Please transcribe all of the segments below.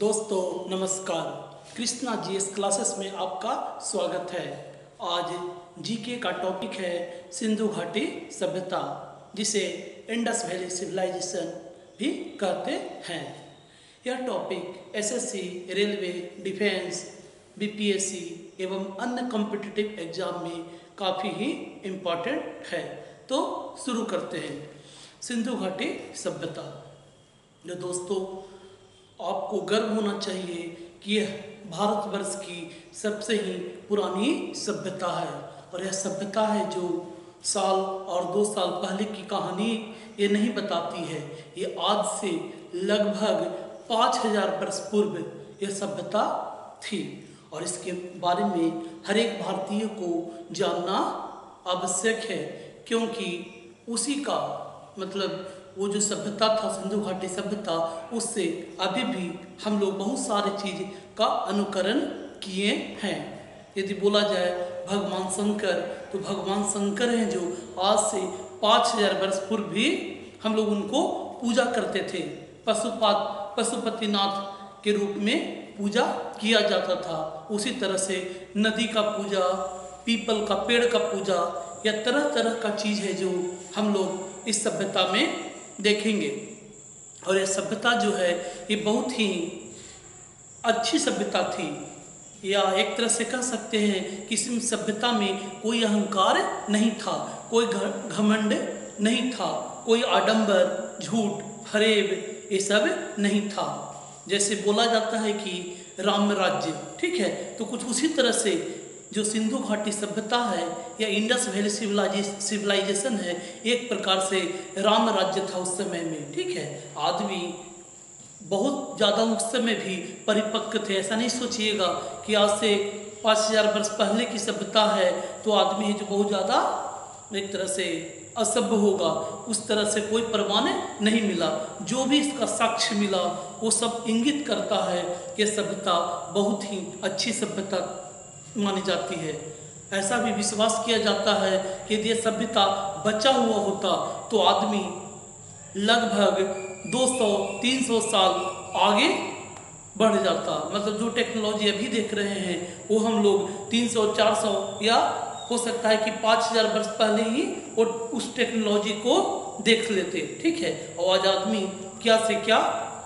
दोस्तों नमस्कार। Krishna GS classes में आपका स्वागत है। आज जीके का टॉपिक है सिंधु घाटी सभ्यता, जिसे इंडस वैली सिविलाइजेशन भी कहते हैं। यह topic SSC, railway, defence, BPSC एवं अन्य कॉम्पिटिटिव एग्जाम में काफ़ी ही इम्पोर्टेंट है। तो शुरू करते हैं। सिंधु घाटी सभ्यता, जो दोस्तों आपको गर्व होना चाहिए कि यह भारतवर्ष की सबसे ही पुरानी सभ्यता है। और यह सभ्यता है जो साल और 2 साल पहले की कहानी ये नहीं बताती है। ये आज से लगभग 5000 वर्ष पूर्व यह सभ्यता थी और इसके बारे में हर एक भारतीय को जानना आवश्यक है, क्योंकि उसी का मतलब वो जो सभ्यता था, सिंधु घाटी सभ्यता, उससे अभी भी हम लोग बहुत सारी चीज़ का अनुकरण किए हैं। यदि बोला जाए भगवान शंकर, तो भगवान शंकर हैं जो आज से 5000 वर्ष पूर्व भी हम लोग उनको पूजा करते थे। पशुपतिनाथ के रूप में पूजा किया जाता था। उसी तरह से नदी का पूजा, पीपल का पेड़ का पूजा, या तरह तरह का चीज़ है जो हम लोग इस सभ्यता में देखेंगे। और यह सभ्यता जो है ये बहुत ही अच्छी सभ्यता थी, या एक तरह से कह सकते हैं कि इस सभ्यता में कोई अहंकार नहीं था, कोई घमंड नहीं था, कोई आडंबर, झूठ, फरेब ये सब नहीं था। जैसे बोला जाता है कि राम राज्य, ठीक है, तो कुछ उसी तरह से जो सिंधु घाटी सभ्यता है या इंडस वैली सिविलाइजेशन है, एक प्रकार से राम राज्य था उस समय में। ठीक है, आदमी बहुत ज़्यादा उस समय भी परिपक्व थे। ऐसा नहीं सोचिएगा कि आज से 5000 वर्ष पहले की सभ्यता है तो आदमी है जो बहुत ज़्यादा एक तरह से असभ्य होगा। उस तरह से कोई प्रमाण नहीं मिला। जो भी इसका साक्ष्य मिला वो सब इंगित करता है कि सभ्यता बहुत ही अच्छी सभ्यता मानी जाती है। ऐसा भी विश्वास किया जाता है कि यदि यह सभ्यता बचा हुआ होता तो आदमी लगभग 200-300 साल आगे बढ़ जाता। मतलब जो टेक्नोलॉजी अभी देख रहे हैं वो हम लोग 300-400 या हो सकता है कि 5000 वर्ष पहले ही वो उस टेक्नोलॉजी को देख लेते। ठीक है, और आज आदमी क्या से क्या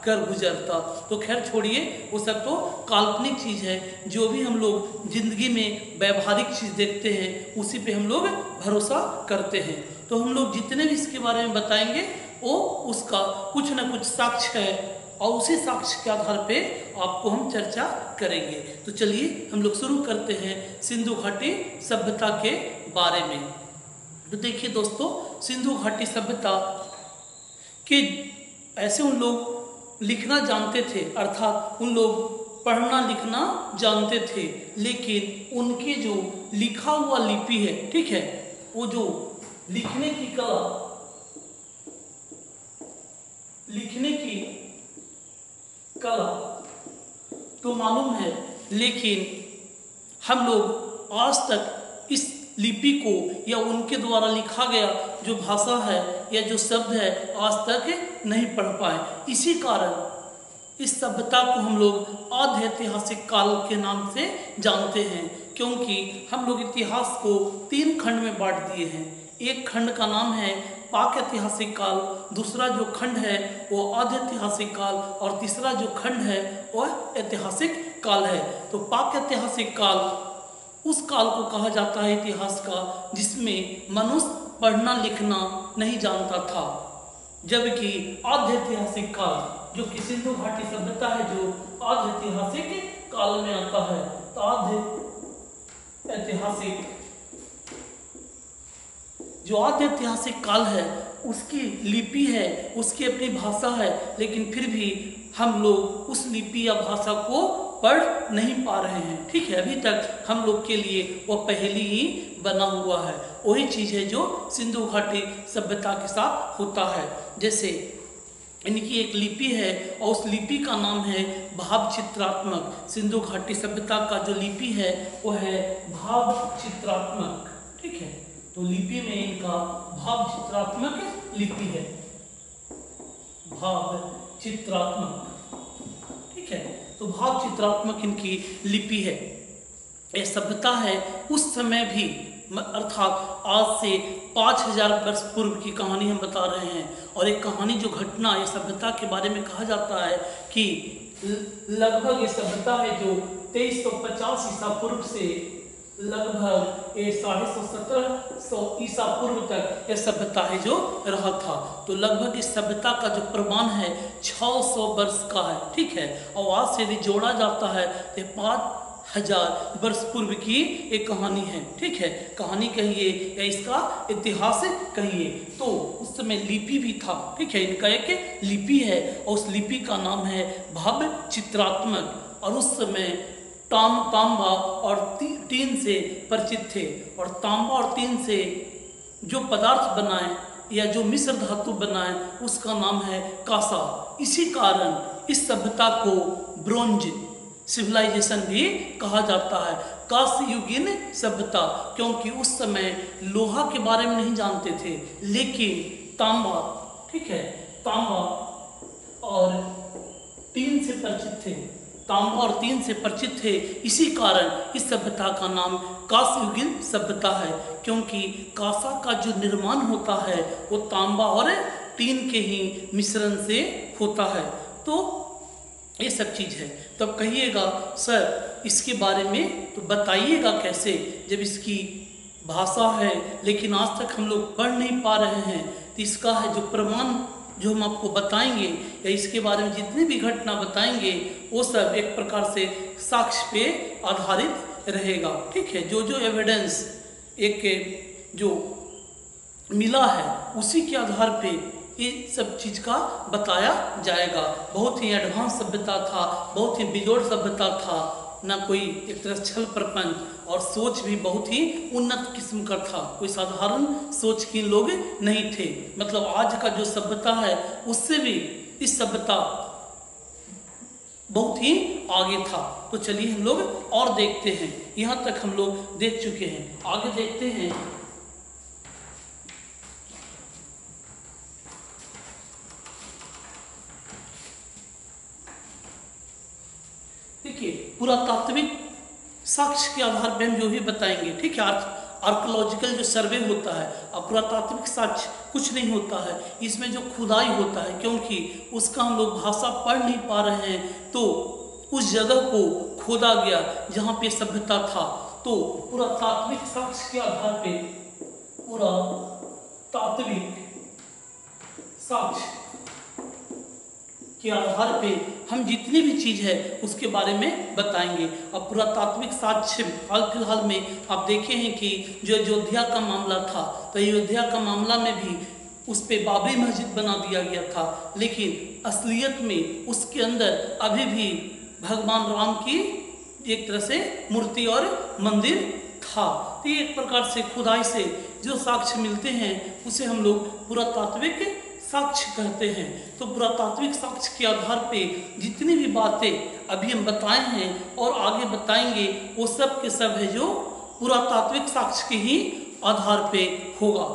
कर गुजरता। तो खैर छोड़िए, वो सब तो काल्पनिक चीज़ है। जो भी हम लोग जिंदगी में व्यवहारिक चीज़ देखते हैं उसी पे हम लोग भरोसा करते हैं। तो हम लोग जितने भी इसके बारे में बताएंगे वो उसका कुछ ना कुछ साक्ष्य है, और उसी साक्ष्य के आधार पे आपको हम चर्चा करेंगे। तो चलिए हम लोग शुरू करते हैं सिंधु घाटी सभ्यता के बारे में। तो देखिए दोस्तों, सिंधु घाटी सभ्यता के ऐसे उन लोग लिखना जानते थे, अर्थात उन लोग पढ़ना लिखना जानते थे, लेकिन उनके जो लिखा हुआ लिपि है, ठीक है, वो जो लिखने की कला, तो मालूम है, लेकिन हम लोग आज तक इस लिपि को या उनके द्वारा लिखा गया जो भाषा है या जो शब्द है आज तक नहीं पढ़ पाए। इसी कारण इस सभ्यता को हम लोग आद्य ऐतिहासिक काल के नाम से जानते हैं, क्योंकि हम लोग इतिहास को 3 खंड में बांट दिए हैं। एक खंड का नाम है पाक ऐतिहासिक काल, दूसरा जो खंड है वो आद्य ऐतिहासिक काल, और तीसरा जो खंड है वह ऐतिहासिक काल है। तो पाक ऐतिहासिक काल उस काल को कहा जाता है इतिहास का जिसमें मनुष्य पढ़ना लिखना नहीं जानता था, जबकि आद्य ऐतिहासिक काल जो कि सिंधु घाटी सभ्यता है जो आद्य ऐतिहासिक काल में आता है। तो आद्य ऐतिहासिक काल है, उसकी लिपि है, उसकी अपनी भाषा है, लेकिन फिर भी हम लोग उस लिपि या भाषा को पढ़ नहीं पा रहे हैं। ठीक है, अभी तक हम लोग के लिए वो पहेली ही बना हुआ है। वही चीज़ है जो सिंधु घाटी सभ्यता के साथ होता है। जैसे इनकी एक लिपि है और उस लिपि का नाम है भाव चित्रात्मक। सिंधु घाटी सभ्यता का जो लिपि है वो है भाव चित्रात्मक। ठीक है, तो लिपि में इनका भाव चित्रात्मक लिपि है, भाव चित्रात्मक। ठीक है, तो भाव चित्रात्मक इनकी लिपि है। यह सभ्यता है उस समय भी, अर्थात आज से 5000 वर्ष पूर्व की कहानी हम बता रहे हैं। और एक कहानी जो घटना ये सभ्यता के बारे में कहा जाता है कि लगभग ये सभ्यता है जो 2350 ईसा पूर्व से लगभग 1750 ईसा पूर्व तक यह सभ्यता है जो रहा था। तो लगभग इस सभ्यता का जो प्रमाण है 600 वर्ष का है, ठीक है। और आज से यदि जोड़ा जाता है तो 5000 वर्ष पूर्व की एक कहानी है, ठीक है। कहानी कहिए या इसका इतिहास कहिए। तो उस समय लिपि भी था, ठीक है। इनका एक लिपि है और उस लिपि का नाम है भव्य चित्रात्मक। और उस समय तांबा और टीन से परिचित थे। और तांबा और टीन से जो पदार्थ बनाए या जो मिश्र धातु बनाए उसका नाम है कांसा। इसी कारण इस सभ्यता को ब्रोंज सिविलाइजेशन भी कहा जाता है, कांस्य युगीन सभ्यता, क्योंकि उस समय लोहा के बारे में नहीं जानते थे, लेकिन तांबा, ठीक है, तांबा और टीन से परिचित थे। तांबा और टीन से परिचित थे, इसी कारण इस सभ्यता का नाम कांस्य युगीन सभ्यता है, क्योंकि कांसा का जो निर्माण होता है वो तांबा और टीन के ही मिश्रण से होता है। तो ये सब चीज़ है। तब कहिएगा सर इसके बारे में तो बताइएगा कैसे, जब इसकी भाषा है लेकिन आज तक हम लोग पढ़ नहीं पा रहे हैं। तो इसका है जो प्रमाण जो हम आपको बताएंगे या इसके बारे में जितनी भी घटना बताएंगे वो सब एक प्रकार से साक्ष्य पे आधारित रहेगा, ठीक है। जो जो एविडेंस एक जो मिला है उसी के आधार पे ये सब चीज़ का बताया जाएगा। बहुत ही एडवांस सभ्यता था, बहुत ही बिजोड़ सभ्यता था, ना कोई एक तरह छल प्रपंच, और सोच भी बहुत ही उन्नत किस्म का था। कोई साधारण सोच के लोग नहीं थे। मतलब आज का जो सभ्यता है उससे भी इस सभ्यता बहुत ही आगे था। तो चलिए हम लोग और देखते हैं। यहाँ तक हम लोग देख चुके हैं, आगे देखते हैं। देखिए पुरातात्विक साक्ष्य के आधार पर हम जो भी बताएंगे, ठीक है। आर्कोलॉजिकल जो सर्वे होता है, अब पुरातात्विक साक्ष्य कुछ नहीं होता है, इसमें जो खुदाई होता है, क्योंकि उसका हम लोग भाषा पढ़ नहीं पा रहे हैं, तो उस जगह को खोदा गया जहाँ पे सभ्यता था। तो पुरातात्विक साक्ष्य के आधार पे, पुरातात्विक साक्ष्य के आधार पे हम जितनी भी चीज़ है उसके बारे में बताएंगे। अब पुरातात्विक साक्ष्य हाल फिलहाल में आप देखे हैं कि जो अयोध्या का मामला था, तो अयोध्या का मामला में भी उस पे बाबरी मस्जिद बना दिया गया था, लेकिन असलियत में उसके अंदर अभी भी भगवान राम की एक तरह से मूर्ति और मंदिर था। तो ये एक प्रकार से खुदाई से जो साक्ष्य मिलते हैं उसे हम लोग पुरातात्विक साक्ष्य कहते हैं। तो पुरातात्विक साक्ष्य के आधार पे जितनी भी बातें अभी हम बताए हैं और आगे बताएंगे वो सब के सब है जो पुरातात्विक साक्ष्य के ही आधार पे होगा।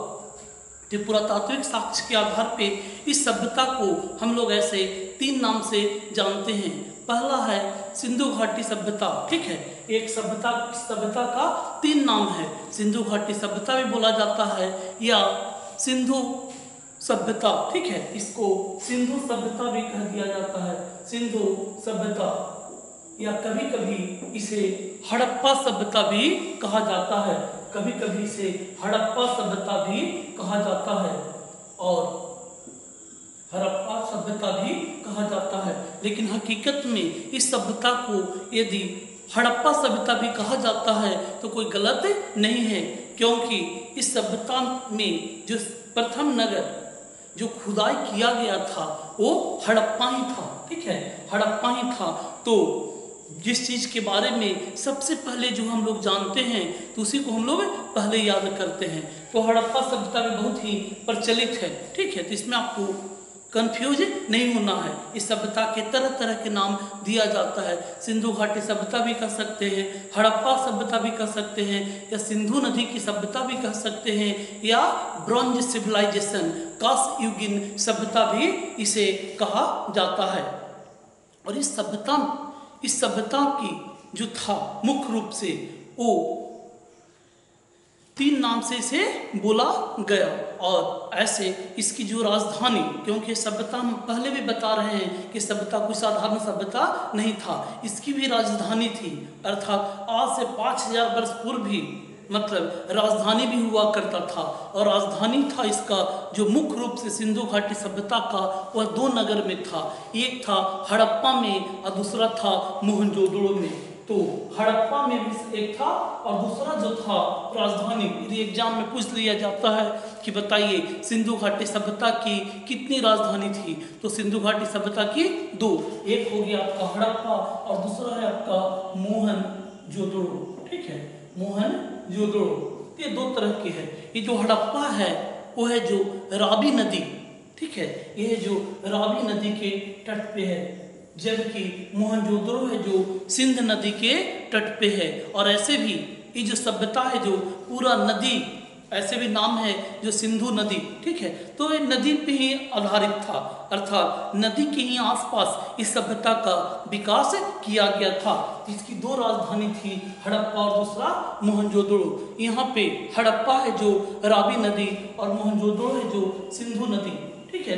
तो पुरातात्विक साक्ष्य के आधार पे इस सभ्यता को हम लोग ऐसे 3 नाम से जानते हैं। पहला है सिंधु घाटी सभ्यता, ठीक है। एक सभ्यता का 3 नाम है। सिंधु घाटी सभ्यता भी बोला जाता है या सिंधु सभ्यता, ठीक है। इसको सिंधु सभ्यता भी कह दिया जाता है, सिंधु सभ्यता, या कभी कभी इसे हड़प्पा सभ्यता भी कहा जाता है। कभी कभी इसे हड़प्पा सभ्यता भी कहा जाता है और हड़प्पा सभ्यता भी कहा जाता है। लेकिन हकीकत में इस सभ्यता को यदि हड़प्पा सभ्यता भी कहा जाता है तो कोई गलत नहीं है, क्योंकि इस सभ्यता में जो प्रथम नगर जो खुदाई किया गया था वो हड़प्पा ही था, ठीक है, हड़प्पा ही था। तो जिस चीज़ के बारे में सबसे पहले जो हम लोग जानते हैं तो उसी को हम लोग पहले याद करते हैं। तो हड़प्पा सभ्यता भी बहुत ही प्रचलित है, ठीक है। तो इसमें आपको कंफ्यूज नहीं होना है। इस सभ्यता के तरह तरह के नाम दिया जाता है। सिंधु घाटी सभ्यता भी कह सकते हैं, हड़प्पा सभ्यता भी कह सकते हैं, या सिंधु नदी की सभ्यता भी कह सकते हैं, या ब्रॉन्ज सिविलाइजेशन, कांस्य युगीन सभ्यता भी इसे कहा जाता है। और इस सभ्यता इस सभ्यता की जो था मुख्य रूप से वो 3 नाम से इसे बोला गया। और ऐसे इसकी जो राजधानी, क्योंकि सभ्यता हम पहले भी बता रहे हैं कि सभ्यता कोई साधारण सभ्यता नहीं था, इसकी भी राजधानी थी, अर्थात आज से 5000 वर्ष पूर्व भी मतलब राजधानी भी हुआ करता था। और राजधानी था इसका जो मुख्य रूप से सिंधु घाटी सभ्यता का, वह 2 नगर में था। एक था हड़प्पा में और दूसरा था मोहनजोदड़ो में। तो हड़प्पा में भी एक था और दूसरा जो था राजधानी। यदि एग्जाम में पूछ लिया जाता है कि बताइए सिंधु घाटी सभ्यता की कितनी राजधानी थी, तो सिंधु घाटी सभ्यता की 2, एक हो गया आपका हड़प्पा और दूसरा है आपका मोहनजोदड़ो। ठीक है, मोहनजोदड़ो। ये 2 तरह की है। ये जो हड़प्पा है वो है जो रावी नदी, ठीक है, ये जो रावी नदी के तट पे है, जबकि मोहनजोदड़ो है जो सिंध नदी के तट पे है। और ऐसे भी ये जो सभ्यता है जो पूरा नदी, ऐसे भी नाम है जो सिंधु नदी, ठीक है, तो ये नदी पे ही आधारित था, अर्थात नदी के ही आसपास इस सभ्यता का विकास किया गया था। इसकी 2 राजधानी थी, हड़प्पा और दूसरा मोहनजोदड़ो। यहाँ पे हड़प्पा है जो रावी नदी और मोहनजोदड़ो है जो सिंधु नदी, ठीक है,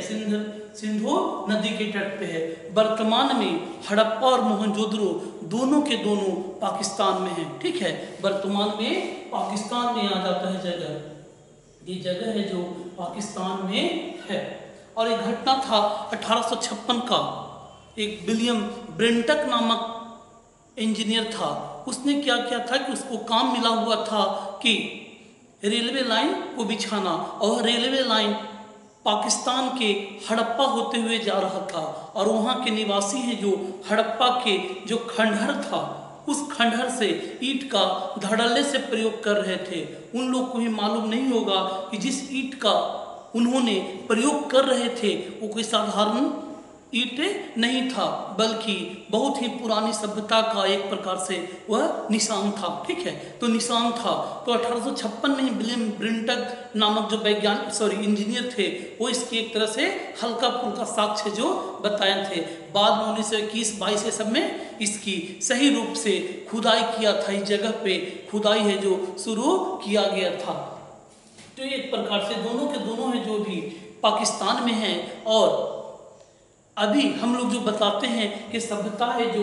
सिंधु नदी के तट पे है। वर्तमान में हड़प्पा और मोहनजोदड़ो दोनों के दोनों पाकिस्तान में है, ठीक है, वर्तमान में पाकिस्तान में आ जाता है जगह। ये जगह है जो पाकिस्तान में है। और एक घटना था 1856 का, एक विलियम ब्रेंटक नामक इंजीनियर था। उसने क्या किया था कि उसको काम मिला हुआ था कि रेलवे लाइन को बिछाना, और रेलवे लाइन पाकिस्तान के हड़प्पा होते हुए जा रहा था। और वहाँ के निवासी हैं जो हड़प्पा के जो खंडहर था, उस खंडहर से ईंट का धड़ल्ले से प्रयोग कर रहे थे। उन लोग को ही मालूम नहीं होगा कि जिस ईंट का उन्होंने प्रयोग कर रहे थे वो कोई साधारण ईंट नहीं था, बल्कि बहुत ही पुरानी सभ्यता का एक प्रकार से वह निशान था, ठीक है, तो निशान था। तो 1856 में ही विलियम ब्रेंटक नामक जो इंजीनियर थे, वो इसकी एक तरह से हल्का फुल्का साक्ष्य जो बताए थे। बाद में 1921-22 सब में इसकी सही रूप से खुदाई किया था, इस जगह पे खुदाई है जो शुरू किया गया था। तो एक प्रकार से दोनों के दोनों है जो भी पाकिस्तान में है। और अभी हम लोग जो बताते हैं कि सभ्यता है जो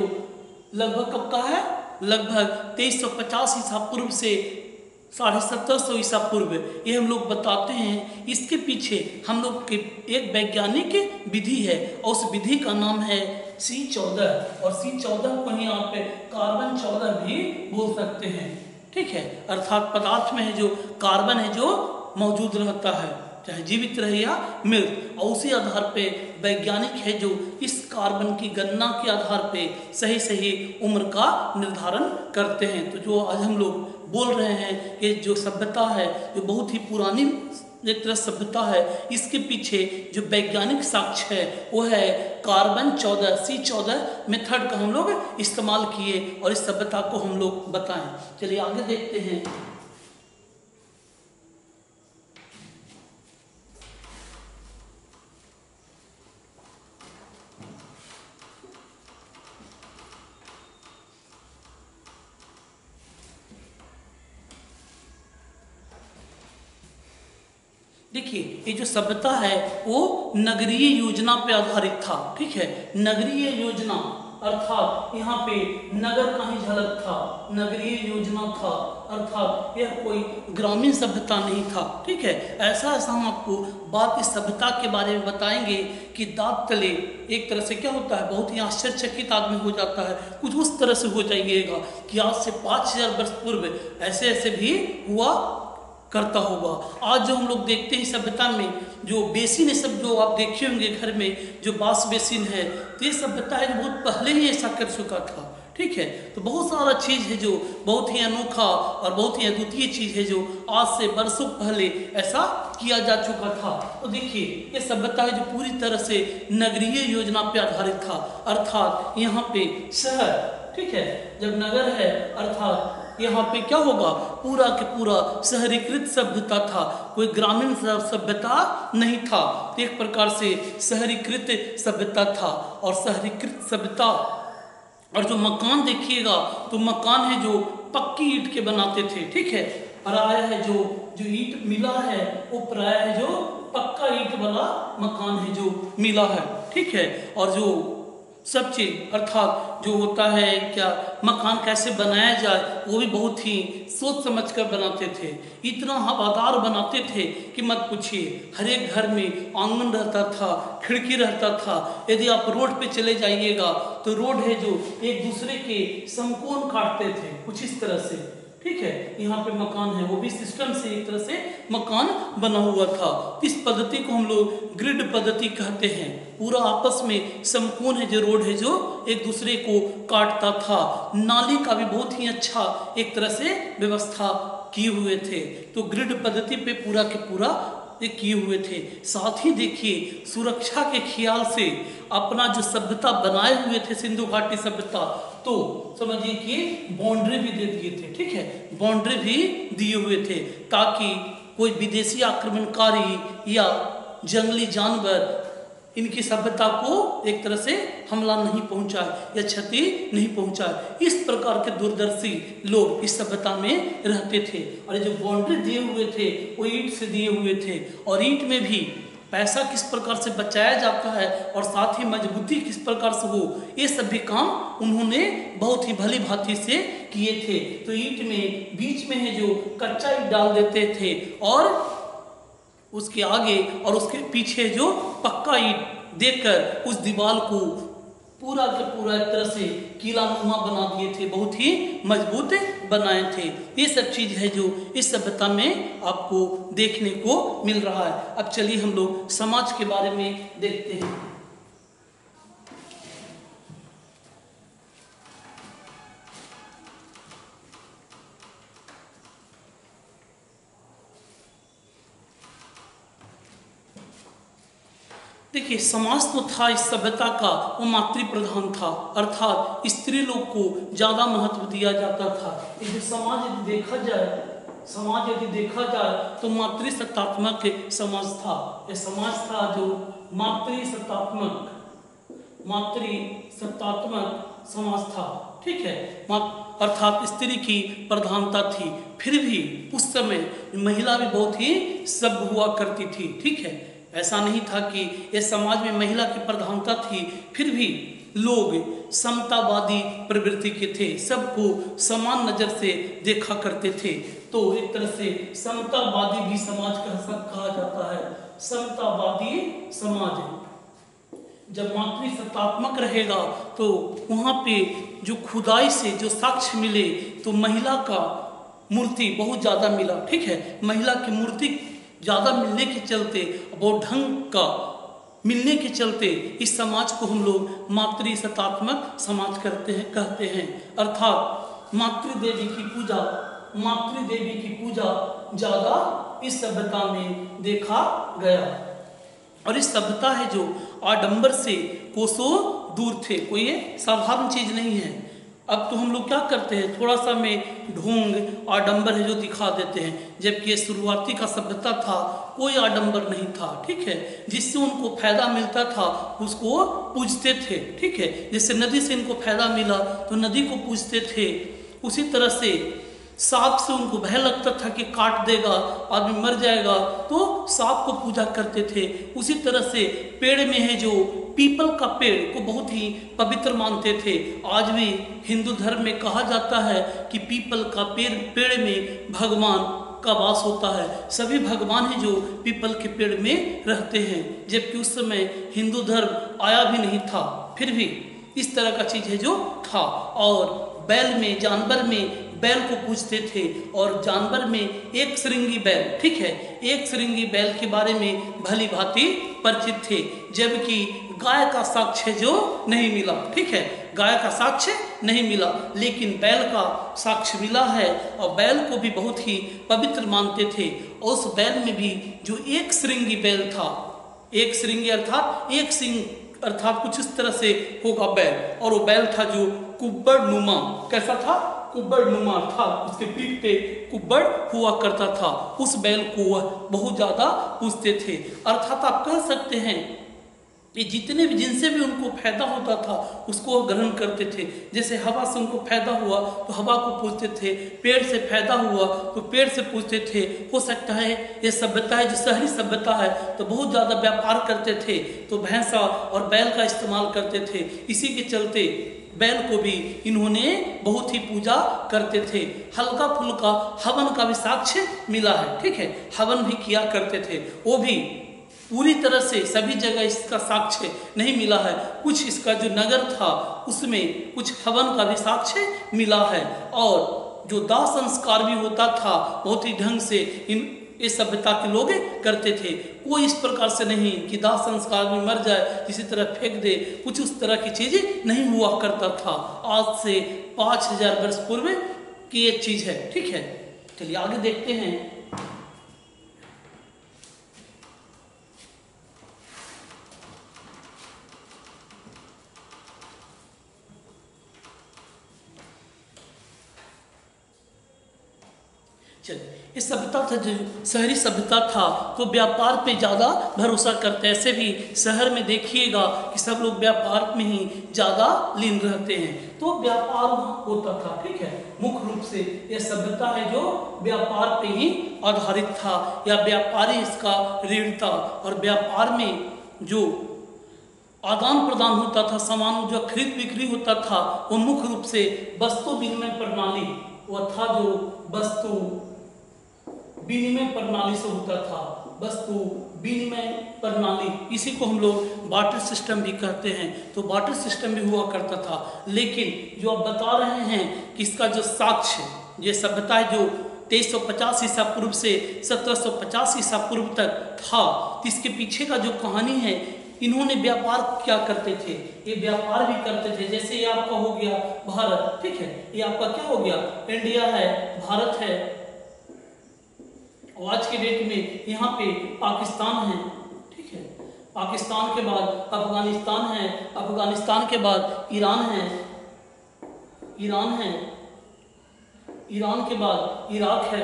लगभग कब का है, लगभग 2350 ईसा पूर्व से 1750 ईसा पूर्व, ये हम लोग बताते हैं। इसके पीछे हम लोग के एक वैज्ञानिक विधि है और उस विधि का नाम है C14। और C14 को ही आप कार्बन 14 भी बोल सकते हैं, ठीक है, अर्थात पदार्थ में है जो कार्बन है जो मौजूद रहता है, चाहे जीवित रहे या मृत। और उसी आधार पे वैज्ञानिक है जो इस कार्बन की गणना के आधार पे सही सही उम्र का निर्धारण करते हैं। तो जो आज हम लोग बोल रहे हैं कि जो सभ्यता है जो बहुत ही पुरानी एक तरह सभ्यता है, इसके पीछे जो वैज्ञानिक साक्ष्य है वो है कार्बन 14 C14 मेथड का हम लोग इस्तेमाल किए और इस सभ्यता को हम लोग बताएं। चलिए आगे देखते हैं। देखिए ये जो सभ्यता है वो नगरीय योजना पे आधारित था, ठीक है, नगरीय योजना अर्थात यहाँ पे नगर का ही झलक था, नगरीय योजना था, अर्थात यह कोई ग्रामीण सभ्यता नहीं था, ठीक है। ऐसा हम आपको बात इस सभ्यता के बारे में बताएंगे कि दांत तले एक तरह से क्या होता है, बहुत ही आश्चर्यचकित आदमी हो जाता है, कुछ उस तरह से हो जाइएगा कि आज से 5000 वर्ष पूर्व ऐसे ऐसे भी हुआ करता होगा। आज जो हम लोग देखते हैं सभ्यता में जो बेसिन है, सब जो आप देखे होंगे घर में जो बांस बेसिन है, तो ये सभ्यता है जो बहुत पहले ही ऐसा कर चुका था, ठीक है। तो बहुत सारा चीज़ है जो बहुत ही अनोखा और बहुत ही अद्वितीय चीज़ है जो आज से बरसों पहले ऐसा किया जा चुका था। तो देखिए ये सभ्यता है जो पूरी तरह से नगरीय योजना पे आधारित था, अर्थात यहाँ पे शहर, ठीक है, जब नगर है अर्थात यहाँ पे क्या होगा, पूरा के पूरा शहरीकृत सभ्यता था, कोई ग्रामीण सभ्यता नहीं था। तो एक प्रकार से शहरीकृत सभ्यता था। और शहरीकृत सभ्यता और जो मकान देखिएगा तो मकान है जो पक्की ईंट के बनाते थे, ठीक है। प्राय है जो जो ईंट मिला है वो प्राय है जो पक्का ईंट वाला मकान है जो मिला है, ठीक है। और जो सब चीज अर्थात जो होता है क्या मकान कैसे बनाया जाए वो भी बहुत ही सोच समझ कर बनाते थे। इतना हवादार बनाते थे कि मत पूछिए। हर एक घर में आंगन रहता था, खिड़की रहता था। यदि आप रोड पे चले जाइएगा तो रोड है जो एक दूसरे के समकोण काटते थे, कुछ इस तरह से, ठीक है। यहाँ पे मकान है वो भी सिस्टम से एक तरह से मकान बना हुआ था। इस पद्धति को हम लोग ग्रिड पद्धति कहते हैं। पूरा आपस में समकोण है जो रोड है जो एक दूसरे को काटता था। नाली का भी बहुत ही अच्छा एक तरह से व्यवस्था किए हुए थे। तो ग्रिड पद्धति पे पूरा के पूरा ये किए हुए थे। साथ ही देखिए सुरक्षा के ख्याल से अपना जो सभ्यता बनाए हुए थे सिंधु घाटी सभ्यता, तो समझिए कि बाउंड्री भी दे दिए थे, ठीक है। बाउंड्री भी दिए हुए थे ताकि कोई विदेशी आक्रमणकारी या जंगली जानवर इनकी सभ्यता को एक तरह से हमला नहीं पहुंचाए या क्षति नहीं पहुंचाए। इस प्रकार के दूरदर्शी लोग इस सभ्यता में रहते थे। और जो बाउंड्री दिए हुए थे वो ईंट से दिए हुए थे। और ईंट में भी पैसा किस प्रकार से बचाया जाता है और साथ ही मजबूती किस प्रकार से हो, ये सभी काम उन्होंने बहुत ही भली भांति से किए थे। तो ईंट में बीच में है जो कच्चा ईंट डाल देते थे और उसके आगे और उसके पीछे जो पक्का ईंट देकर उस दीवार को पूरा के पूरा एक तरह से किलानुमा बना दिए थे, बहुत ही मजबूत बनाए थे। ये सब चीज है जो इस सभ्यता में आपको देखने को मिल रहा है। अब चलिए हम लोग समाज के बारे में देखते हैं। देखिए समाज तो था इस सभ्यता का वो मातृ प्रधान था, अर्थात स्त्री लोग को ज्यादा महत्व दिया जाता था। यदि समाज यदि देखा जाए तो मातृसत्तात्मक समाज था। यह समाज था जो मातृसत्तात्मक समाज था, ठीक है। अर्थात स्त्री की प्रधानता थी। फिर भी उस समय महिला भी बहुत ही सभ्य हुआ करती थी, ठीक है। ऐसा नहीं था कि इस समाज में महिला की प्रधानता थी, फिर भी लोग समतावादी प्रवृत्ति के थे, सबको समान नजर से देखा करते थे। तो एक तरह से समतावादी भी समाज कहा जाता है। समतावादी समाज जब मातृसत्तात्मक रहेगा तो वहाँ पे जो खुदाई से जो साक्ष्य मिले तो महिला का मूर्ति बहुत ज़्यादा मिला, ठीक है। महिला की मूर्ति ज़्यादा मिलने के चलते, बहुत ढंग का मिलने के चलते इस समाज को हम लोग मातृसत्तात्मक समाज कहते हैं। अर्थात मातृदेवी की पूजा ज़्यादा इस सभ्यता में देखा गया। और इस सभ्यता है जो आडंबर से कोसों दूर थे, कोई ये साधारण चीज़ नहीं है। अब तो हम लोग क्या करते हैं, थोड़ा सा में ढोंग आडंबर है जो दिखा देते हैं, जबकि ये शुरुआती का सभ्यता था, कोई आडंबर नहीं था, ठीक है। जिससे उनको फायदा मिलता था उसको पूजते थे, ठीक है। जैसे नदी से इनको फायदा मिला तो नदी को पूजते थे। उसी तरह से सांप से उनको भय लगता था कि काट देगा, आदमी मर जाएगा, तो सांप को पूजा करते थे। उसी तरह से पेड़ में है जो पीपल का पेड़ को बहुत ही पवित्र मानते थे। आज भी हिंदू धर्म में कहा जाता है कि पीपल का पेड़ में भगवान का वास होता है। सभी भगवान हैं जो पीपल के पेड़ में रहते हैं, जबकि उस समय हिंदू धर्म आया भी नहीं था। फिर भी इस तरह का चीज है जो था। और बैल में, जानवर में बैल को पूजते थे। और जानवर में एक श्रृंगी बैल, ठीक है, एक श्रृंगी बैल के बारे में भली भांति परिचित थे। जबकि गाय का साक्ष्य जो नहीं मिला, ठीक है, गाय का साक्ष्य नहीं मिला, लेकिन बैल का साक्ष्य मिला है। और बैल को भी बहुत ही पवित्र मानते थे। और उस बैल में भी जो एक श्रृंगी बैल था, एक श्रृंगी अर्थात एक सिंह, अर्थात कुछ इस तरह से होगा बैल। और वो बैल था जो कुब्बड़ नुमा, कैसा था, कुब्बड़ नुमा था, उसके पीठ पे कुब्बड़ हुआ करता था। उस बैल को वह बहुत ज्यादा पूजते थे। अर्थात आप कह सकते हैं ये जितने भी जिनसे भी उनको फायदा होता था उसको वो ग्रहण करते थे। जैसे हवा से उनको फायदा हुआ तो हवा को पूजते थे, पेड़ से फायदा हुआ तो पेड़ से पूजते थे। हो सकता है ये सभ्यता है जो शहरी सभ्यता है तो बहुत ज़्यादा व्यापार करते थे तो भैंसा और बैल का इस्तेमाल करते थे। इसी के चलते बैल को भी इन्होंने बहुत ही पूजा करते थे। हल्का फुल्का हवन का भी साक्ष्य मिला है, ठीक है, हवन भी किया करते थे। वो भी पूरी तरह से सभी जगह इसका साक्ष्य नहीं मिला है। कुछ इसका जो नगर था उसमें कुछ हवन का भी साक्ष्य मिला है। और जो दाह संस्कार भी होता था बहुत ही ढंग से इस सभ्यता के लोग करते थे। कोई इस प्रकार से नहीं कि दाह संस्कार में मर जाए किसी तरह फेंक दे, कुछ उस तरह की चीज़ नहीं हुआ करता था। आज से 5000 वर्ष पूर्व की एक चीज़ है, ठीक है। चलिए आगे देखते हैं। इस सभ्यता था जो शहरी सभ्यता था तो व्यापार पे ज़्यादा भरोसा करते हैं। ऐसे भी शहर में देखिएगा कि सब लोग व्यापार में ही ज़्यादा लीन रहते हैं, तो व्यापार होता था, ठीक है। मुख्य रूप से यह सभ्यता है जो व्यापार पे ही आधारित था या व्यापारी इसका ऋण था। और व्यापार में जो आदान प्रदान होता था, सामान जो खरीद बिक्री होता था, वो मुख्य रूप से वस्तु विनिमय प्रणाली वह था जो वस्तु विनिमय प्रणाली से होता था। वस्तु विनिमय प्रणाली, इसी को हम लोग बार्टर सिस्टम भी कहते हैं। तो बार्टर सिस्टम भी हुआ करता था। लेकिन जो आप बता रहे हैं कि इसका जो साक्ष्य, ये सभ्यता है जो 2350 ईसा पूर्व से 1750 ईसा पूर्व तक था, इसके पीछे का जो कहानी है, इन्होंने व्यापार क्या करते थे, ये व्यापार भी करते थे। जैसे ये आपका हो गया भारत, ठीक है, ये आपका क्या हो गया, इंडिया है, भारत है। आज के डेट में यहाँ पे पाकिस्तान है, ठीक है, पाकिस्तान के बाद अफगानिस्तान है, अफगानिस्तान के बाद ईरान है, ईरान है, ईरान के बाद इराक है,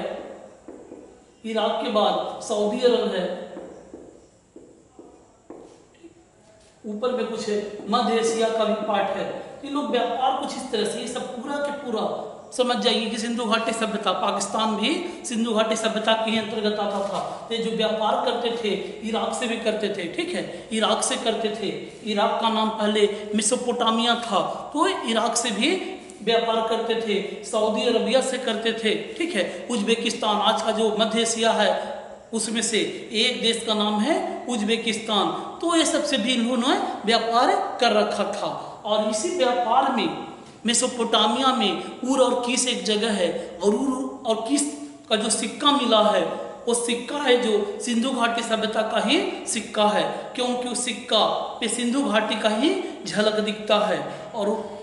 इराक के बाद सऊदी अरब है, ऊपर में कुछ मध्य एशिया का भी पार्ट है। ये लोग व्यापार कुछ इस तरह से, ये सब पूरा के पूरा समझ जाइए कि सिंधु घाटी सभ्यता, पाकिस्तान भी सिंधु घाटी सभ्यता के ही अंतर्गत आता था। ये जो व्यापार करते थे इराक से भी करते थे, ठीक है, इराक से करते थे। इराक का नाम पहले मेसोपोटामिया था, तो इराक से भी व्यापार करते थे। सऊदी अरबिया से करते थे, ठीक है। उज्बेकिस्तान, आज का जो मध्य एशिया है उसमें से एक देश का नाम है उज्बेकिस्तान। तो ये सबसे भी इन्होंने व्यापार कर रखा था। और इसी व्यापार में मेसोपोटामिया में उर और किस एक जगह है, और उर और किस का जो सिक्का मिला है वो सिक्का है जो सिंधु घाटी सभ्यता का ही सिक्का है, क्योंकि उस सिक्का पे सिंधु घाटी का ही झलक दिखता है। और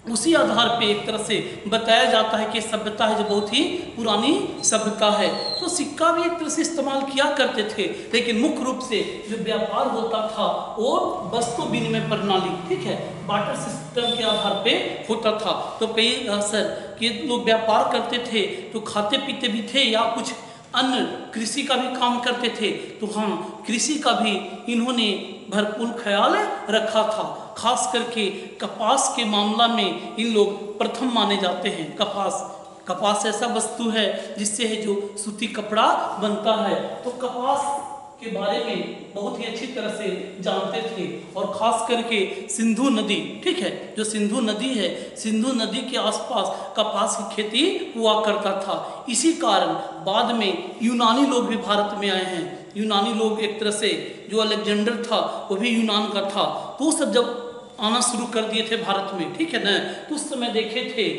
उसी आधार पे एक तरह से बताया जाता है कि सभ्यता है जो बहुत ही पुरानी सभ्यता है। तो सिक्का भी एक तरह से इस्तेमाल किया करते थे, लेकिन मुख्य रूप से जो व्यापार होता था वो वस्तु विनिमय प्रणाली, ठीक है, बार्टर सिस्टम के आधार पे होता था। तो कई अवसर कि लोग व्यापार करते थे तो खाते पीते भी थे या कुछ अन्य कृषि का भी काम करते थे। तो हाँ, कृषि का भी इन्होंने भरपूर ख्याल रखा था। खास करके कपास के मामला में इन लोग प्रथम माने जाते हैं। कपास ऐसा वस्तु है जिससे है जो सूती कपड़ा बनता है। तो कपास के बारे में बहुत ही अच्छी तरह से जानते थे। और खास करके सिंधु नदी, ठीक है, जो सिंधु नदी है, सिंधु नदी के आसपास कपास की खेती हुआ करता था। इसी कारण बाद में यूनानी लोग भी भारत में आए हैं। यूनानी लोग एक तरह से जो अलेक्जेंडर था वो भी यूनान का था। तो सब जब आना शुरू कर दिए थे भारत में, ठीक है ना, तो उस समय देखे थे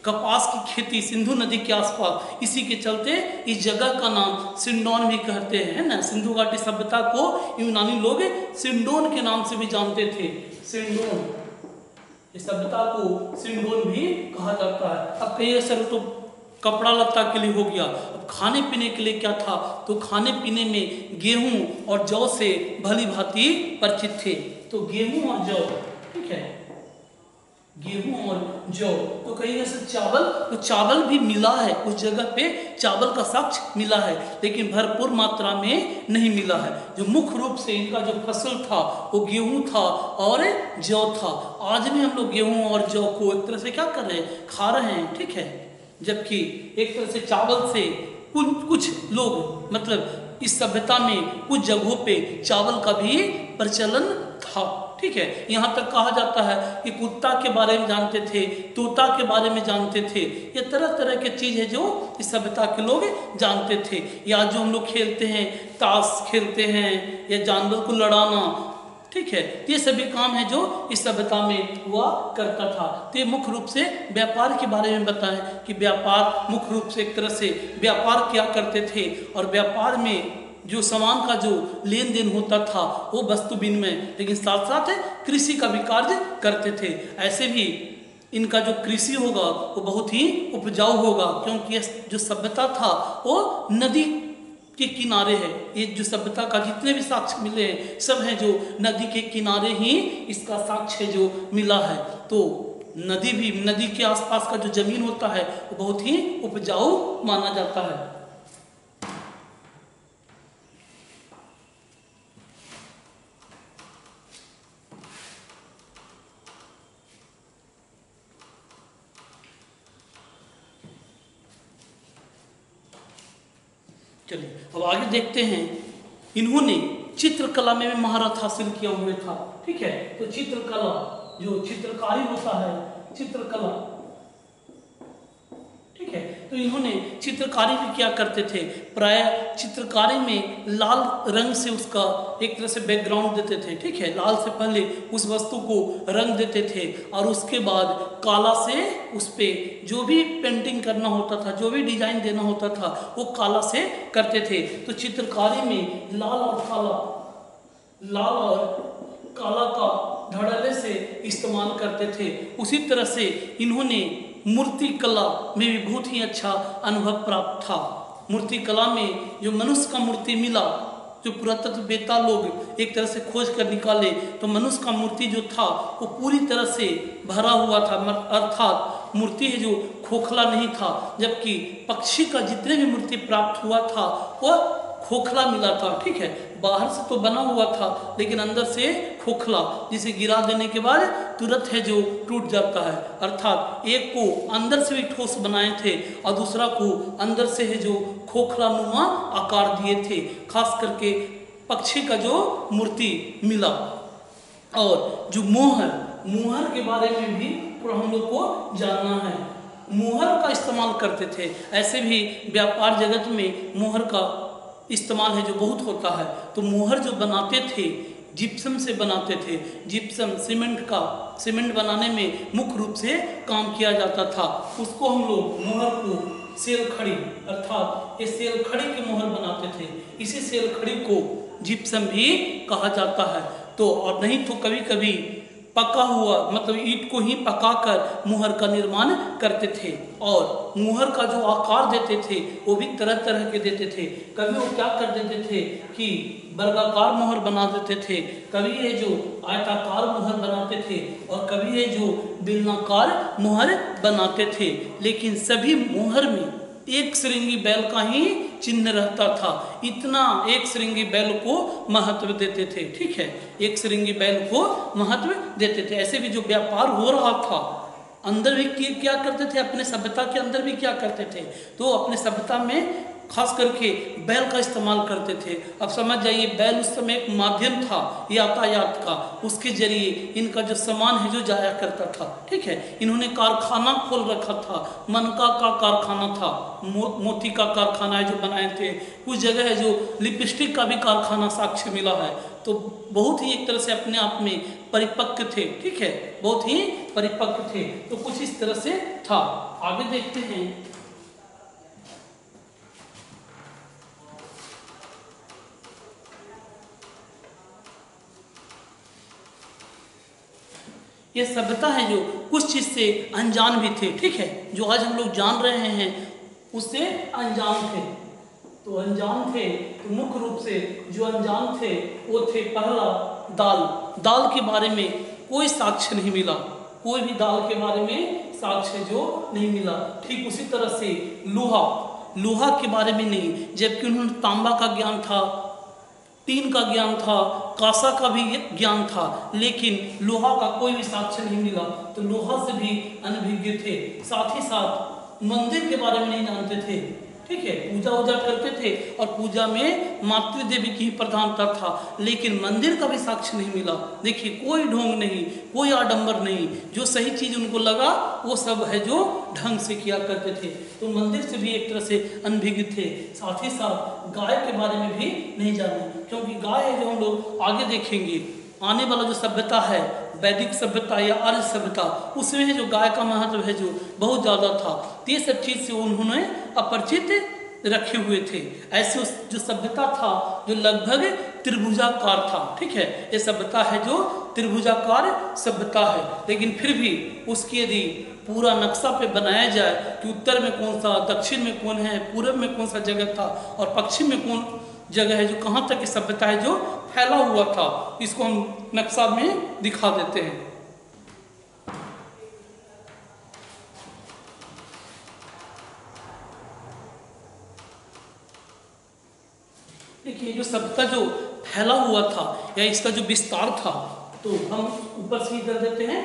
कपास की खेती सिंधु नदी के आसपास। इसी के चलते इस जगह का नाम सिंडोन भी कहते हैं, है ना। सिंधु घाटी सभ्यता को यूनानी लोग सिंडोन के नाम से भी जानते थे। सिंडोन, इस सभ्यता को सिंडोन भी कहा जाता है। अब कई असर तो कपड़ा लत्ता के लिए हो गया, अब खाने पीने के लिए क्या था, तो खाने पीने में गेहूं और जौ से भली भांति परिचित थे। तो गेहूं और जौ, ठीक है, गेहूं और जौ। तो कहीं ऐसे चावल, तो चावल भी मिला है, उस जगह पे चावल का साक्ष्य मिला है, लेकिन भरपूर मात्रा में नहीं मिला है। जो मुख्य रूप से इनका जो फसल था वो गेहूं था और जौ था। आज भी हम लोग गेहूं और जौ को एक तरह से क्या कर रहे हैं, खा रहे हैं, ठीक है। जबकि एक तरह से चावल से कुछ लोग, मतलब इस सभ्यता में कुछ जगहों पे चावल का भी प्रचलन था, ठीक है। यहाँ तक कहा जाता है कि कुत्ता के बारे में जानते थे, तोता के बारे में जानते थे। ये तरह तरह के चीज़ है जो इस सभ्यता के लोग जानते थे। या जो हम लोग खेलते हैं, ताश खेलते हैं, या जानवर को लड़ाना, ठीक है, ये सभी काम है जो इस सभ्यता में हुआ करता था। तो ये मुख्य रूप से व्यापार के बारे में बताएं कि व्यापार मुख्य रूप से एक तरह से व्यापार क्या करते थे, और व्यापार में जो सामान का जो लेन देन होता था वो वस्तु विनिमय, लेकिन साथ साथ कृषि का भी कार्य करते थे। ऐसे भी इनका जो कृषि होगा वो बहुत ही उपजाऊ होगा, क्योंकि ये जो सभ्यता था वो नदी के किनारे है। ये जो सभ्यता का जितने भी साक्ष्य मिले हैं सब हैं जो नदी के किनारे ही इसका साक्ष्य जो मिला है। तो नदी भी, नदी के आसपास का जो जमीन होता है वो बहुत ही उपजाऊ माना जाता है। चलिए अब आगे देखते हैं। इन्होंने चित्रकला में भी महारत हासिल किया हुआ था, ठीक है। तो चित्रकला, जो चित्रकारी होता है, चित्रकला, ठीक है। तो इन्होंने चित्रकारी भी क्या करते थे, प्राय चित्रकारी में लाल रंग से उसका एक तरह से बैकग्राउंड देते थे, ठीक है। लाल से पहले उस वस्तु को रंग देते थे और उसके बाद काला से उस पर जो भी पेंटिंग करना होता था, जो भी डिजाइन देना होता था वो काला से करते थे। तो चित्रकारी में लाल और काला का धड़ल्ले से इस्तेमाल करते थे। उसी तरह से इन्होंने मूर्ति कला में भी बहुत ही अच्छा अनुभव प्राप्त था। मूर्ति कला में जो मनुष्य का मूर्ति मिला, जो पुरातत्ववेत्ता लोग एक तरह से खोज कर निकाले, तो मनुष्य का मूर्ति जो था वो पूरी तरह से भरा हुआ था, अर्थात मूर्ति है जो खोखला नहीं था। जबकि पक्षी का जितने भी मूर्ति प्राप्त हुआ था वह खोखला मिला था, ठीक है। बाहर से तो बना हुआ था लेकिन अंदर से खोखला, जिसे गिरा देने के बाद तुरंत है जो टूट जाता है। अर्थात एक को अंदर से भी ठोस बनाए थे और दूसरा को अंदर से है जो खोखला नुमा आकार दिए थे। खास करके पक्षी का जो मूर्ति मिला। और जो मोहर के बारे में भी हम लोग को जानना है। मोहर का इस्तेमाल करते थे। ऐसे भी व्यापार जगत में मोहर का इस्तेमाल है जो बहुत होता है। तो मोहर जो बनाते थे जिप्सम से बनाते थे। जिप्सम सीमेंट बनाने में मुख्य रूप से काम किया जाता था। उसको हम लोग मोहर को सेल खड़ी, अर्थात ये सेल खड़ी की मोहर बनाते थे। इसी सेल खड़ी को जिप्सम भी कहा जाता है। तो और नहीं तो कभी कभी पका हुआ, मतलब ईंट को ही पकाकर मुहर का निर्माण करते थे। और मुहर का जो आकार देते थे वो भी तरह तरह के देते थे। कभी वो क्या कर देते थे कि वर्गाकार मुहर बना देते थे, कभी ये जो आयताकार मुहर बनाते थे, और कभी ये जो बेलनाकार मुहर बनाते थे। लेकिन सभी मुहर में एक श्रृंगी बैल का ही चिन्ह रहता था। इतना एक श्रृंगी बैल को महत्व देते थे, ठीक है। एक श्रृंगी बैल को महत्व देते थे। ऐसे भी जो व्यापार हो रहा था अंदर भी क्या करते थे, अपने सभ्यता के अंदर भी क्या करते थे, तो अपने सभ्यता में खास करके बैल का इस्तेमाल करते थे। अब समझ जाइए, बैल उस समय एक माध्यम था यातायात का, उसके जरिए इनका जो सामान है जो जाया करता था, ठीक है। इन्होंने कारखाना खोल रखा था। मनका का कारखाना था, मोती का कारखाना है जो बनाए थे। कुछ जगह है जो लिपस्टिक का भी कारखाना साक्ष्य मिला है। तो बहुत ही एक तरह से अपने आप में परिपक्व थे, ठीक है, बहुत ही परिपक्व थे। तो कुछ इस तरह से था। आगे देखते हैं। ये सभ्यता है जो कुछ चीज से अनजान भी थे, ठीक है। जो आज हम लोग जान रहे हैं उससे अनजान थे। तो अनजान थे तो मुख्य रूप से जो अनजान थे वो थे, पहला दाल के बारे में कोई साक्ष्य नहीं मिला, कोई भी दाल के बारे में साक्ष्य जो नहीं मिला। ठीक उसी तरह से लोहा के बारे में नहीं, जबकि उन्होंने तांबा का ज्ञान था, टीन का ज्ञान था, कांसा का भी ज्ञान था, लेकिन लोहा का कोई भी साक्ष्य नहीं मिला। तो लोहा से भी अनभिज्ञ थे। साथ ही साथ मंदिर के बारे में नहीं जानते थे। ठीक है, पूजा वूजा करते थे और पूजा में मातृ देवी की ही प्रधानता था, लेकिन मंदिर का भी साक्ष्य नहीं मिला। देखिए, कोई ढोंग नहीं, कोई आडंबर नहीं, जो सही चीज उनको लगा वो सब है जो ढंग से किया करते थे। तो मंदिर से भी एक तरह से अनभिज्ञ थे। साथ ही साथ गाय के बारे में भी नहीं जाने, क्योंकि गाय है जो हम लोग आगे देखेंगे, आने वाला जो सभ्यता है वैदिक सभ्यता या आर्य सभ्यता, उसमें है जो गाय का महत्व है जो बहुत ज़्यादा था। तो ये सब चीज़ से उन्होंने अपरिचित रखे हुए थे। ऐसे जो सभ्यता था जो लगभग त्रिभुजाकार था। ठीक है, ये सभ्यता है जो त्रिभुजाकार सभ्यता है, लेकिन फिर भी उसकी यदि पूरा नक्शा पे बनाया जाए कि उत्तर में कौन सा, दक्षिण में कौन है, पूर्व में कौन सा जगह था और पश्चिम में कौन जगह है, जो कहाँ तक की सभ्यता है जो फैला हुआ था, इसको हम नक्शा में दिखा देते हैं। देखिए, जो सभ्यता जो फैला हुआ था या इसका जो विस्तार था, तो हम ऊपर से ही कर देते हैं।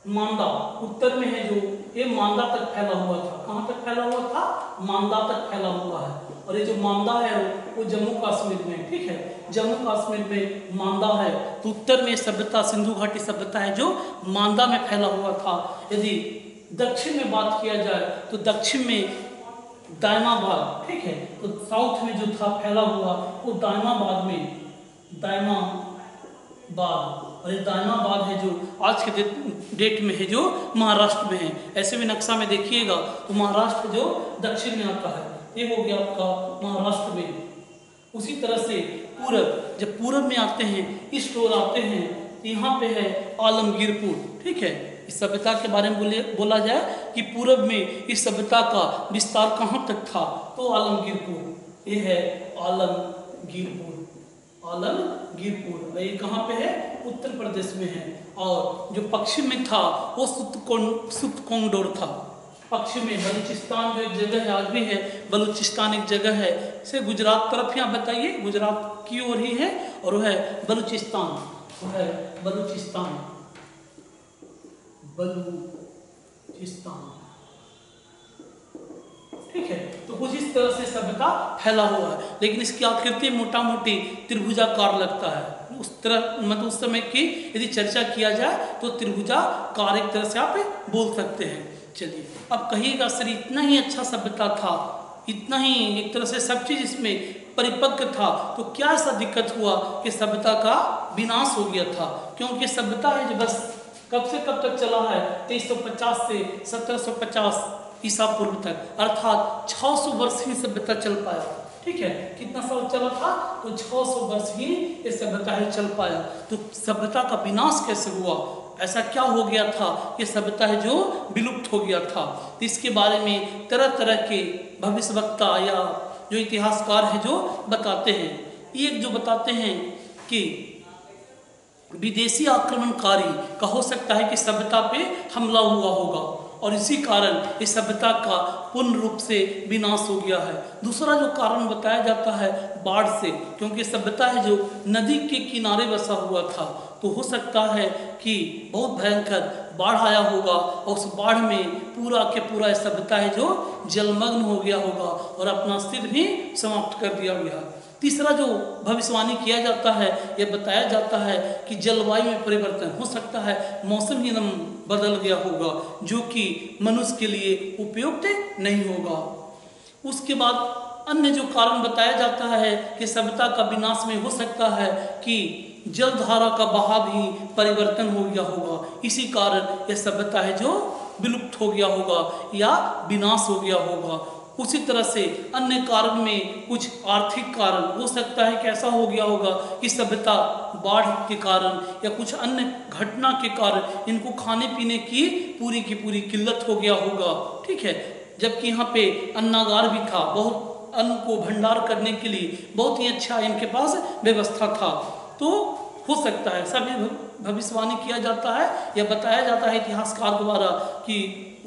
मांदा उत्तर में है जो ये मांदा तक फैला हुआ था। कहाँ तक फैला हुआ था? मांदा तक फैला हुआ है। और ये जो मांदा है वो जम्मू कश्मीर में, ठीक है, जम्मू कश्मीर में मांदा है। तो उत्तर में सभ्यता सिंधु घाटी सभ्यता है जो मांदा में फैला हुआ था। यदि दक्षिण में बात किया जाए तो दक्षिण में दायमाबाद, ठीक है, तो साउथ में जो था फैला हुआ वो दायमाबाद में, दायमाबाद, और ये दायमाबाद है जो आज के डेट में है जो महाराष्ट्र में है। ऐसे में नक्शा में देखिएगा तो महाराष्ट्र जो दक्षिण में आता है, ये हो गया आपका महाराष्ट्र में। उसी तरह से पूरब, जब पूरब में आते हैं, ईस्ट ओर आते हैं, तो यहाँ पे है आलमगीरपुर। ठीक है, इस सभ्यता के बारे में बोला जाए कि पूरब में इस सभ्यता का विस्तार कहाँ तक था, तो आलमगीरपुर, ये है आलमगीरपुर, आलमगीरपुर। ये कहाँ पे है? उत्तर प्रदेश में है। और जो पश्चिम में था वो सुतकोंगडोर था। पश्चिम में बलूचिस्तान जो एक जगह है, आज भी है, बलूचिस्तान एक जगह है, इसे गुजरात तरफ यहाँ बताइए, गुजरात की ओर ही है, और वो है बलूचिस्तान, वो है बलूचिस्तान, बलूचिस्तान। ठीक है, तो कुछ इस तरह से सभ्यता फैला हुआ है, लेकिन इसकी आकृति मोटा मोटी त्रिभुजाकार लगता है। उस तरह मतलब उस समय की यदि चर्चा किया जाए तो त्रिभुजाकार एक तरह से आप बोल सकते हैं। चलिए, अब कहिएगा सर इतना ही अच्छा सभ्यता था, इतना ही एक तरह से सब चीज इसमें परिपक्व था, तो क्या ऐसा दिक्कत हुआ कि सभ्यता का विनाश हो गया था? क्योंकि सभ्यता है जो बस कब से कब तक चला है? 2350 से 1750 ईसा पूर्व तक, अर्थात 600 वर्ष ही सभ्यता चल पाया। ठीक है, कितना साल चला था? तो 600 वर्ष ही ये सभ्यता ही चल पाया। तो सभ्यता का विनाश कैसे हुआ? ऐसा क्या हो गया था कि सभ्यता है जो विलुप्त हो गया था? तो इसके बारे में तरह तरह के भविष्यवक्ता या जो इतिहासकार है जो बताते हैं। एक जो बताते हैं कि विदेशी आक्रमणकारी का हो सकता है कि सभ्यता पे हमला हुआ होगा और इसी कारण इस सभ्यता का पूर्ण रूप से विनाश हो गया है। दूसरा जो कारण बताया जाता है बाढ़ से, क्योंकि सभ्यता है जो नदी के किनारे बसा हुआ था, तो हो सकता है कि बहुत भयंकर बाढ़ आया होगा और उस बाढ़ में पूरा के पूरा सभ्यता है जो जलमग्न हो गया होगा और अपना अस्तित्व भी समाप्त कर दिया गया। तीसरा जो भविष्यवाणी किया जाता है, यह बताया जाता है कि जलवायु में परिवर्तन हो सकता है, मौसम ही एकदम बदल गया होगा जो कि मनुष्य के लिए उपयुक्त नहीं होगा। उसके बाद अन्य जो कारण बताया जाता है कि सभ्यता का विनाश में हो सकता है कि जलधारा का बहाव ही परिवर्तन हो गया होगा, इसी कारण यह सभ्यता है जो विलुप्त हो गया होगा या विनाश हो गया होगा। उसी तरह से अन्य कारण में कुछ आर्थिक कारण हो सकता है कि ऐसा हो गया होगा कि सभ्यता बाढ़ के कारण या कुछ अन्य घटना के कारण इनको खाने पीने की पूरी किल्लत हो गया होगा। ठीक है, जबकि यहाँ पे अन्नागार भी था, बहुत अन्न को भंडार करने के लिए बहुत ही अच्छा इनके पास व्यवस्था था। तो हो सकता है सभी भविष्यवाणी किया जाता है या बताया जाता है इतिहासकार द्वारा कि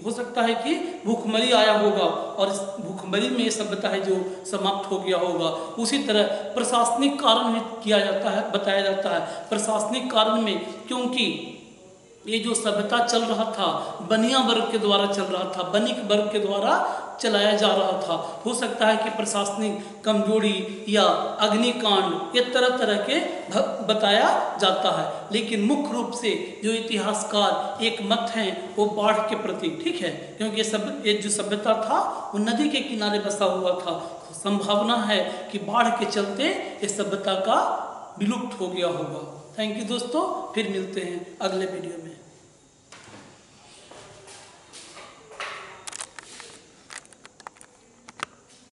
हो सकता है कि भूखमरी आया होगा और इस भूखमरी में ये सभ्यता है जो समाप्त हो गया होगा। उसी तरह प्रशासनिक कारण भी किया जाता है, बताया जाता है। प्रशासनिक कारण में क्योंकि ये जो सभ्यता चल रहा था बनिया वर्ग के द्वारा चल रहा था, बनिक वर्ग के द्वारा चलाया जा रहा था। हो सकता है कि प्रशासनिक कमजोरी या अग्निकांड ये तरह तरह के बताया जाता है, लेकिन मुख्य रूप से जो इतिहासकार एक मत हैं वो बाढ़ के प्रति, ठीक है, क्योंकि ये जो सभ्यता था वो नदी के किनारे बसा हुआ था। तो संभावना है कि बाढ़ के चलते इस सभ्यता का विलुप्त हो गया होगा। थैंक यू दोस्तों, फिर मिलते हैं अगले वीडियो में।